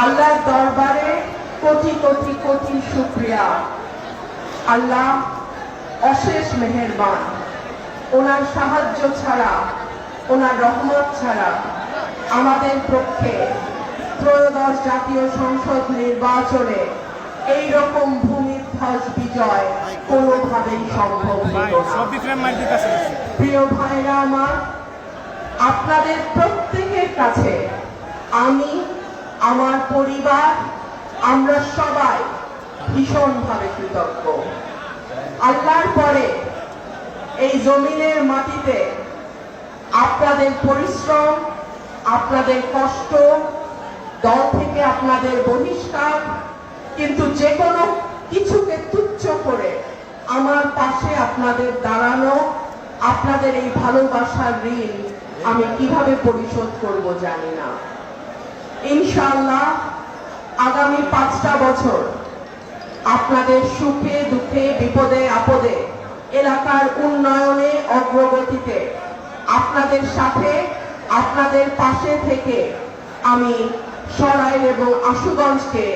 আল্লাহর দরবারে কোটি কোটি কোটি শুকরিয়া। আল্লাহ অশেষ মেহেরবান। ওনার সাহায্য ছাড়া, ওনার রহমত ছাড়া আমাদের পক্ষে ত্রয়োদশ জাতীয় সংসদ নির্বাচনে এই রকম ভূমিধ্বস বিজয় কোনোভাবেই সম্ভব হতো না। প্রিয় ভাইরা আমার, আপনাদের প্রত্যেকের কাছে আমি, আমার পরিবার, আমরা সবাই ভীষণভাবে কৃতজ্ঞ। আল্লাহর পরে এই জমিনের মাটিতে আপনাদের পরিশ্রম, আপনাদের কষ্ট, দল থেকে আপনাদের বহিষ্কার, কিন্তু যে কোনো কিছুকে তুচ্ছ করে আমার পাশে আপনাদের দাঁড়ানো, আপনাদের এই ভালোবাসার ঋণ আমি কিভাবে পরিশোধ করব জানি না। ইনশাআল্লাহ আগামী 5টা বছর আপনাদের সুখে দুঃখে বিপদে আপদে এলাকার উন্নয়নে অগ্রগতিতে আপনাদের সাথে, আপনাদের পাশে থেকে আমি সরাইল এবং আশুগঞ্জকে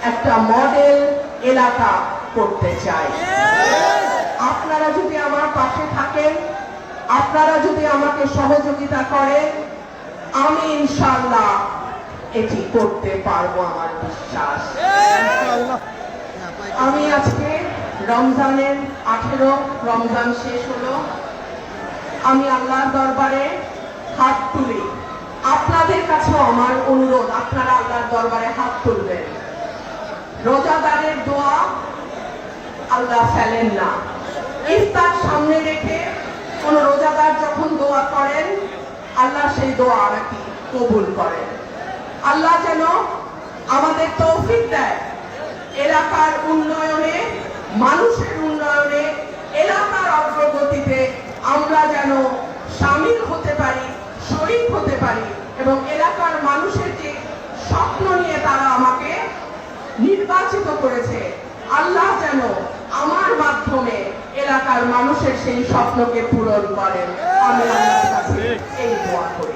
একটা মডেল এলাকা করতে চাই। আপনারা যদি আমার পাশে থাকেন, আপনারা যদি আমাকে সহযোগিতা করেন, আমি ইনশাআল্লাহ এটি করতে পারবো, আমার বিশ্বাস। আমি আজকে রমজানের 18 রমজান শেষ হলো, আমি আল্লাহর দরবারে হাত তুলি। আপনাদের কাছেও আমার অনুরোধ, আপনারা আল্লাহর দরবারে হাত তুলবেন। রোজাদারের দোয়া আল্লাহ ফেলেন না। ইফতার সামনে রেখে কোন রোজাদার যখন দোয়া করেন, আল্লাহ সেই দোয়া নাকি কবুল করেন। আল্লাহ যেন আমাদের তৌফিক দেয় এলাকার উন্নয়নে, মানুষের উন্নয়নে, এলাকার অগ্রগতিতে আমরা যেন শামিল হতে পারি, শরীক হতে পারি, এবং এলাকার মানুষের যে স্বপ্ন নিয়ে তারা আমাকে নির্বাচিত করেছে, আল্লাহ যেন আমার মাধ্যমে এলাকার মানুষের সেই স্বপ্নকে পূরণ করেন। আমি আল্লাহর কাছে এই দোয়া করি।